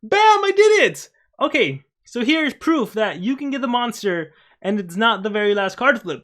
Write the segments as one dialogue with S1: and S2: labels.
S1: Bam! I did it! Okay, so here's proof that you can get the monster and it's not the very last card flip.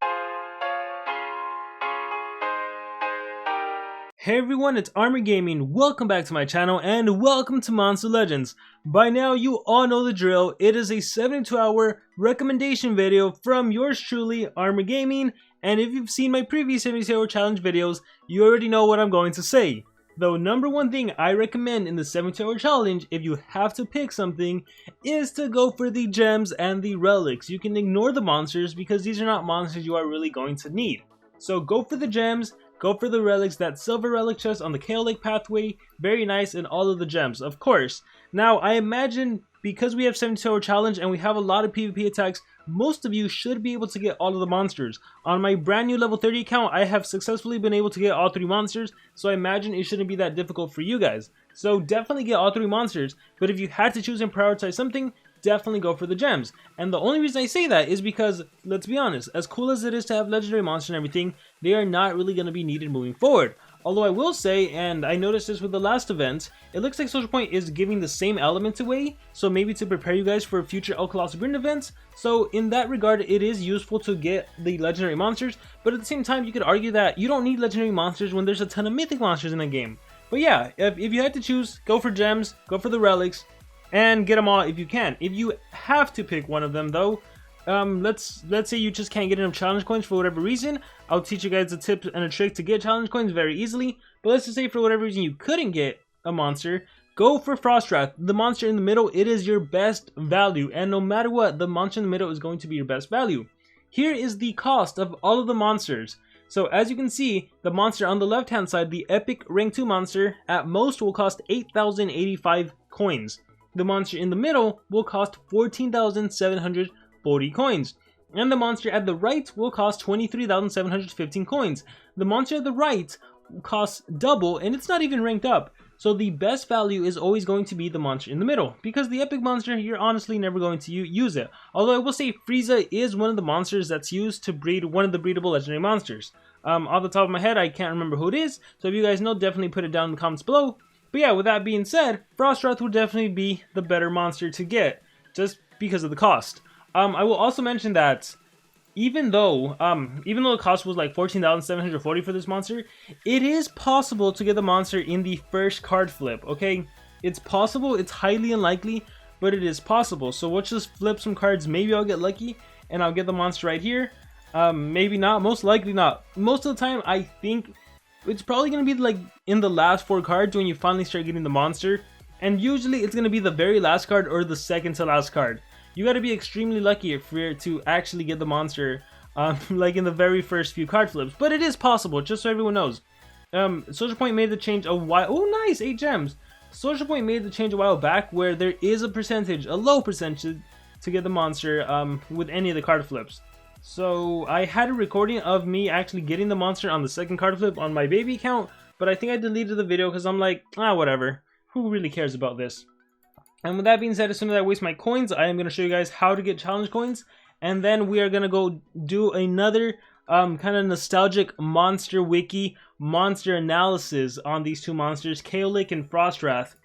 S1: Hey everyone, it's Armor Gaming. Welcome back to my channel and welcome to Monster Legends. By now you all know the drill. It is a 72-hour recommendation video from yours truly, Armor Gaming, and if you've seen my previous 72-hour challenge videos, you already know what I'm going to say. The number one thing I recommend in the 72-hour challenge, if you have to pick something, is to go for the gems and the relics. You can ignore the monsters because these are not monsters you are really going to need. So go for the gems. Go for the relics, that silver relic chest on the Caillech pathway, very nice, and all of the gems, of course. Now, I imagine because we have 72-hour challenge and we have a lot of PvP attacks, most of you should be able to get all of the monsters. On my brand new level 30 account, I have successfully been able to get all 3 monsters, so I imagine it shouldn't be that difficult for you guys. So definitely get all 3 monsters, but if you had to choose and prioritize something, definitely go for the gems. And the only reason I say that is because, let's be honest, as cool as it is to have legendary monsters and everything, they are not really going to be needed moving forward. Although I will say, and I noticed this with the last event, it looks like Social Point is giving the same elements away, so maybe to prepare you guys for future El Colossal Grin events. So in that regard, it is useful to get the legendary monsters, but at the same time, you could argue that you don't need legendary monsters when there's a ton of mythic monsters in the game. But yeah, if you had to choose, go for gems, go for the relics, and get them all if you can. If you have to pick one of them though, let's say you just can't get enough challenge coins for whatever reason, I'll teach you guys a tip and a trick to get challenge coins very easily. But let's just say for whatever reason you couldn't get a monster, go for Frostwrath. The monster in the middle, it is your best value, and no matter what, the monster in the middle is going to be your best value. Here is the cost of all of the monsters. So as you can see, the monster on the left hand side, the epic rank 2 monster, at most will cost 8,085 coins. The monster in the middle will cost 14,740 coins. And the monster at the right will cost 23,715 coins. The monster at the right costs double, and it's not even ranked up. So the best value is always going to be the monster in the middle, because the epic monster, you're honestly never going to use it. Although I will say Frieza is one of the monsters that's used to breed one of the breedable legendary monsters. Off the top of my head, I can't remember who it is, so if you guys know, definitely put it down in the comments below. But yeah, with that being said, Frostwrath would definitely be the better monster to get, just because of the cost. I will also mention that even though the cost was like 14,740 for this monster, it is possible to get the monster in the first card flip, okay? It's possible, it's highly unlikely, but it is possible. So let's just flip some cards, maybe I'll get lucky, and I'll get the monster right here. Maybe not, most likely not. Most of the time, I think it's probably going to be like in the last 4 cards when you finally start getting the monster. And usually it's going to be the very last card or the second to last card. You got to be extremely lucky for it to actually get the monster like in the very first few card flips. But it is possible, just so everyone knows. Social Point made the change a while... Oh nice, 8 gems! Social Point made the change a while back where there is a percentage, a low percentage, to get the monster with any of the card flips. So I had a recording of me actually getting the monster on the second card flip on my baby account, but I think I deleted the video because I'm like, whatever. Who really cares about this? And with that being said, as soon as I waste my coins, I am going to show you guys how to get challenge coins, and then we are going to go do another kind of nostalgic monster wiki, monster analysis on these 2 monsters, Caillech and Frostwrath.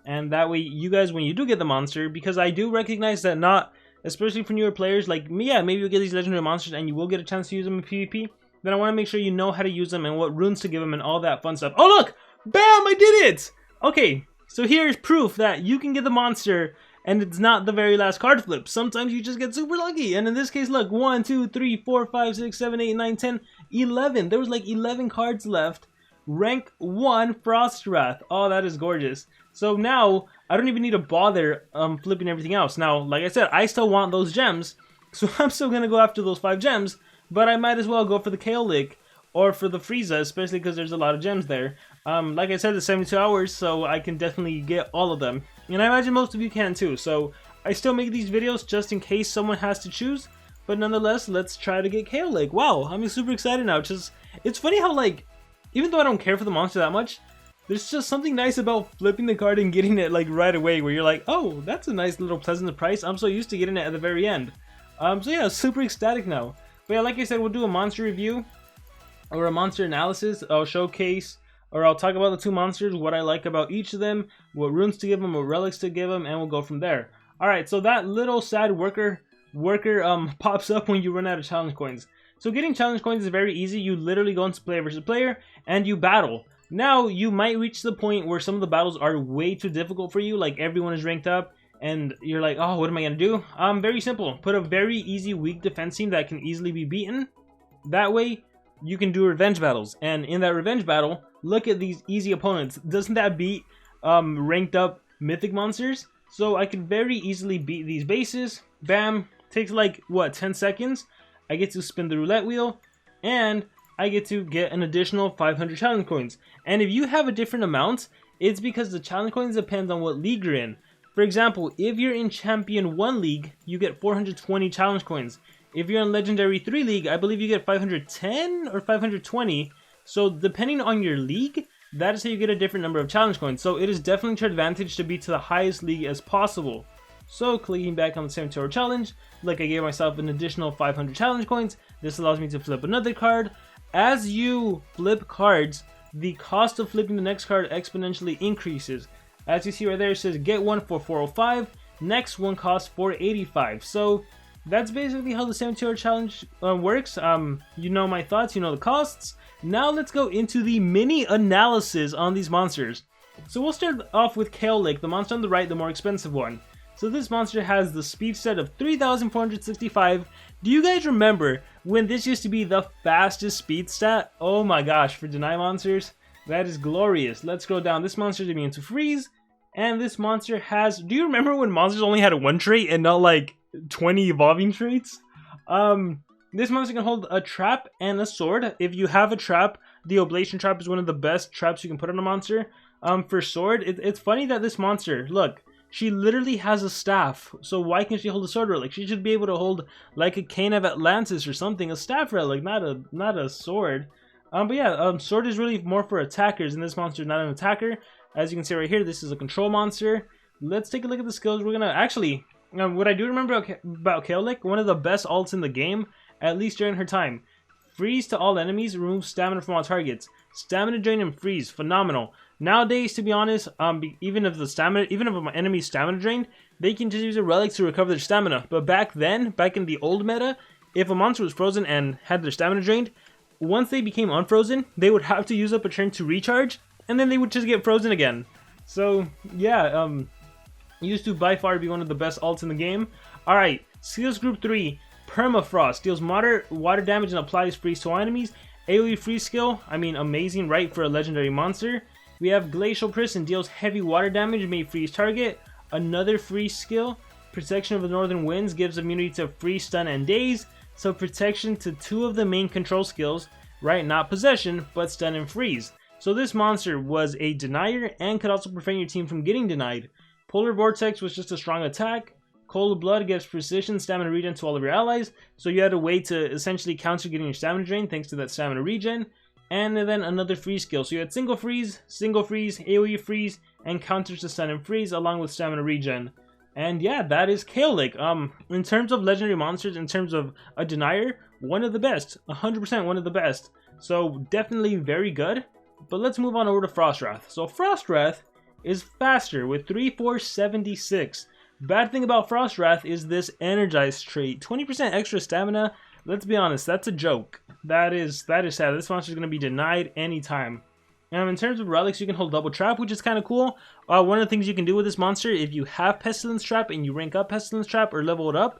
S1: And that way, you guys, when you do get the monster, because I do recognize that not... especially for newer players like me, yeah, maybe you'll get these legendary monsters and you will get a chance to use them in PvP. Then I want to make sure you know how to use them and what runes to give them and all that fun stuff. Oh look! Bam! I did it! Okay, so here's proof that you can get the monster and it's not the very last card flip. Sometimes you just get super lucky. And in this case, look, 1, 2, 3, 4, 5, 6, 7, 8, 9, 10, 11. There was like 11 cards left. Rank 1 Frostwrath. Oh, that is gorgeous. So now, I don't even need to bother flipping everything else. Now, like I said, I still want those gems, so I'm still going to go after those 5 gems, but I might as well go for the Caillech or for the Frieza, especially because there's a lot of gems there. Like I said, it's 72 hours, so I can definitely get all of them. And I imagine most of you can too, so I still make these videos just in case someone has to choose, but nonetheless, let's try to get Caillech. Wow, I'm super excited now. It's funny how, like, even though I don't care for the monster that much, there's just something nice about flipping the card and getting it like right away where you're like, oh, that's a nice little pleasant surprise. I'm so used to getting it at the very end. So yeah, super ecstatic now. But yeah, like I said, we'll do a monster review or a monster analysis. I'll showcase or I'll talk about the two monsters, what I like about each of them, what runes to give them, what relics to give them, and we'll go from there. Alright, so that little sad worker pops up when you run out of challenge coins. So getting challenge coins is very easy. You literally go into player versus player and you battle. Now you might reach the point where some of the battles are way too difficult for you, like everyone is ranked up and you're like, oh, what am I gonna do? Very simple. Put a very easy weak defense team that can easily be beaten. That way you can do revenge battles, and in that revenge battle, look at these easy opponents. Doesn't that beat ranked up mythic monsters? So I can very easily beat these bases. Bam. Takes like, what, 10 seconds? I get to spin the roulette wheel, and I get to get an additional 500 challenge coins. And if you have a different amount, it's because the challenge coins depend on what league you're in. For example, if you're in Champion 1 League, you get 420 challenge coins. If you're in Legendary 3 League, I believe you get 510 or 520. So depending on your league, that is how you get a different number of challenge coins. So it is definitely to your advantage to be to the highest league as possible. So clicking back on the 72-hour challenge, like I gave myself an additional 500 challenge coins. This allows me to flip another card. As you flip cards, the cost of flipping the next card exponentially increases. As you see right there, it says get one for 405. Next one costs 485. So that's basically how the 72-hour challenge works. You know my thoughts, you know the costs. Now let's go into the mini analysis on these monsters. So we'll start off with Caillech, the monster on the right, the more expensive one. So this monster has the speed stat of 3,465. Do you guys remember when this used to be the fastest speed stat? Oh my gosh, for deny monsters, that is glorious. Let's go down. This monster is immune to freeze, and this monster has... Do you remember when monsters only had a 1 trait and not like 20 evolving traits? This monster can hold a trap and a sword. If you have a trap, the Oblation Trap is one of the best traps you can put on a monster. For sword, it's funny that this monster, look, she literally has a staff, so why can't she hold a sword relic? She should be able to hold like a Cane of Atlantis or something, a staff relic, not a sword. But yeah, sword is really more for attackers, and this monster is not an attacker. As you can see right here, this is a control monster. Let's take a look at the skills. We're gonna actually, what I do remember about Caillech, one of the best ults in the game, at least during her time. Freeze to all enemies, remove stamina from all targets. Stamina drain and freeze, phenomenal. Nowadays, to be honest, even if my enemy's stamina drained, they can just use a relic to recover their stamina. But back then, back in the old meta, if a monster was frozen and had their stamina drained, once they became unfrozen, they would have to use up a turn to recharge, and then they would just get frozen again. So yeah, used to by far be one of the best ults in the game. Alright, skills group 3, Permafrost, deals moderate water damage and applies freeze to all enemies. AoE freeze skill, I mean amazing, right, for a legendary monster. We have Glacial Prison, deals heavy water damage, may freeze target. Another freeze skill, Protection of the Northern Winds, gives immunity to freeze, stun, and daze. So protection to 2 of the main control skills, right, not possession, but stun and freeze. So this monster was a denier and could also prevent your team from getting denied. Polar Vortex was just a strong attack. Cold Blood gives precision, stamina regen to all of your allies, so you had a way to essentially counter getting your stamina drain thanks to that stamina regen. And then another freeze skill, so you had single freeze, AoE freeze, and counters to stun and freeze along with stamina regen. And yeah, that is Caillech. In terms of legendary monsters, in terms of a denier, one of the best, 100% one of the best. So definitely very good. But let's move on over to Frostwrath. So Frostwrath is faster with 3,476. Bad thing about Frostwrath is this energized trait. 20% extra stamina. Let's be honest, that's a joke. That is sad. This monster is going to be denied anytime. In terms of relics, you can hold double trap, which is kind of cool. One of the things you can do with this monster, if you have Pestilence Trap and you rank up Pestilence Trap or level it up,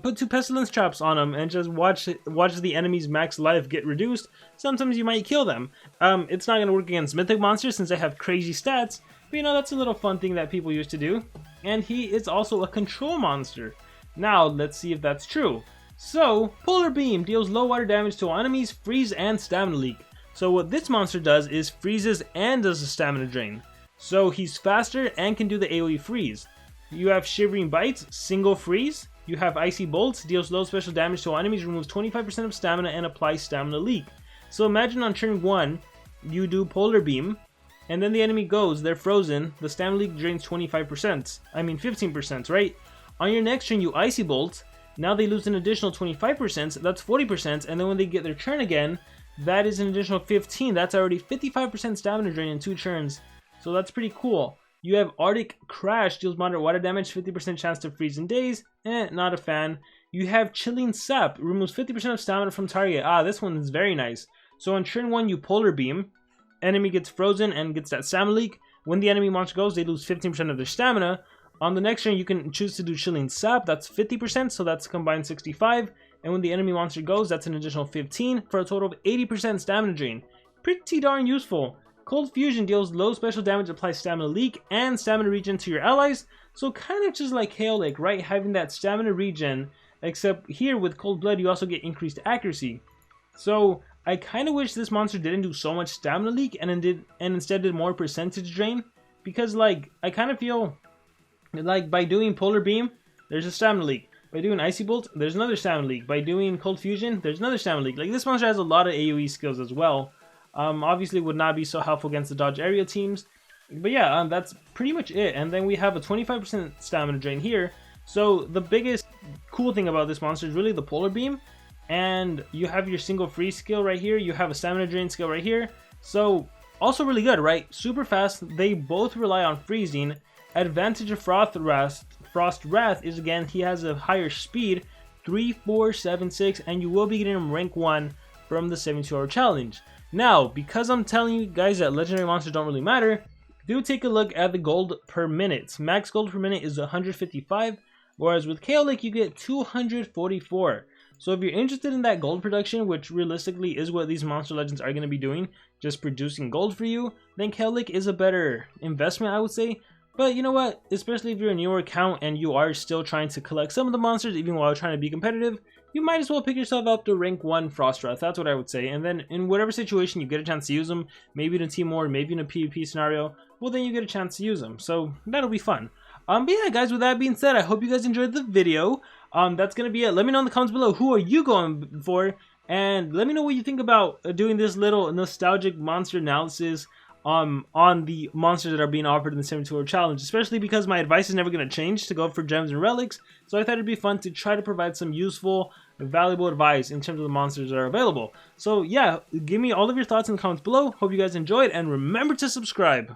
S1: put 2 Pestilence Traps on them and just watch the enemy's max life get reduced. Sometimes you might kill them. It's not going to work against mythic monsters since they have crazy stats, but you know, that's a little fun thing that people used to do. And he is also a control monster. Now, let's see if that's true. So, Polar Beam deals low water damage to all enemies, freeze, and stamina leak. So what this monster does is freezes and does a stamina drain. So he's faster and can do the AoE freeze. You have Shivering Bites, single freeze. You have Icy Bolts, deals low special damage to all enemies, removes 25% of stamina, and applies stamina leak. So imagine on turn 1, you do Polar Beam, and then the enemy goes, they're frozen, the stamina leak drains 25%. I mean 15%, right? On your next turn you Icy Bolt, now they lose an additional 25%, that's 40%, and then when they get their turn again, that is an additional 15. That's already 55% stamina drain in 2 turns. So that's pretty cool. You have Arctic Crash, deals moderate water damage, 50% chance to freeze in daze. Not a fan. You have Chilling Sap, removes 50% of stamina from target. This one is very nice. So on turn 1, you Polar Beam. Enemy gets frozen and gets that stamina leak. When the enemy monster goes, they lose 15% of their stamina. On the next turn, you can choose to do Chilling Sap. That's 50%, so that's combined 65. And when the enemy monster goes, that's an additional 15 for a total of 80% stamina drain. Pretty darn useful. Cold Fusion deals low special damage, applies stamina leak and stamina regen to your allies. So kind of just like Caillech, right? Having that stamina regen, except here with Cold Blood, you also get increased accuracy. So I kind of wish this monster didn't do so much stamina leak and instead did more percentage drain. Because like, I kind of feel like by doing Polar Beam, there's a stamina leak. By doing Icy Bolt, there's another stamina leak. By doing Cold Fusion, there's another stamina leak. Like, this monster has a lot of AoE skills as well. Obviously would not be so helpful against the dodge area teams. But yeah, that's pretty much it. And then we have a 25% stamina drain here. So the biggest cool thing about this monster is really the Polar Beam. And you have your single freeze skill right here. You have a stamina drain skill right here. So also really good, right? Super fast. They both rely on freezing. Advantage of Frostwrath is, again, he has a higher speed, 3, 4, 7, 6, and you will be getting him rank 1 from the 72-hour challenge. Now, because I'm telling you guys that legendary monsters don't really matter, do take a look at the gold per minute. Max gold per minute is 155, whereas with Caillech you get 244. So if you're interested in that gold production, which realistically is what these monster legends are going to be doing, just producing gold for you, then Caillech is a better investment, I would say. But you know what, especially if you're a newer account and you are still trying to collect some of the monsters even while trying to be competitive, you might as well pick yourself up to rank 1 Frostwrath. That's what I would say. And then in whatever situation you get a chance to use them, maybe in a team war, maybe in a PvP scenario, well then you get a chance to use them. So that'll be fun. But yeah guys, with that being said, I hope you guys enjoyed the video. That's gonna be it. Let me know in the comments below, who are you going for? And let me know what you think about doing this little nostalgic monster analysis on the monsters that are being offered in the 72-hour challenge, especially because my advice is never going to change to go for gems and relics, so I thought it'd be fun to try to provide some useful, valuable advice in terms of the monsters that are available. So yeah, give me all of your thoughts in the comments below. Hope you guys enjoyed, and remember to subscribe.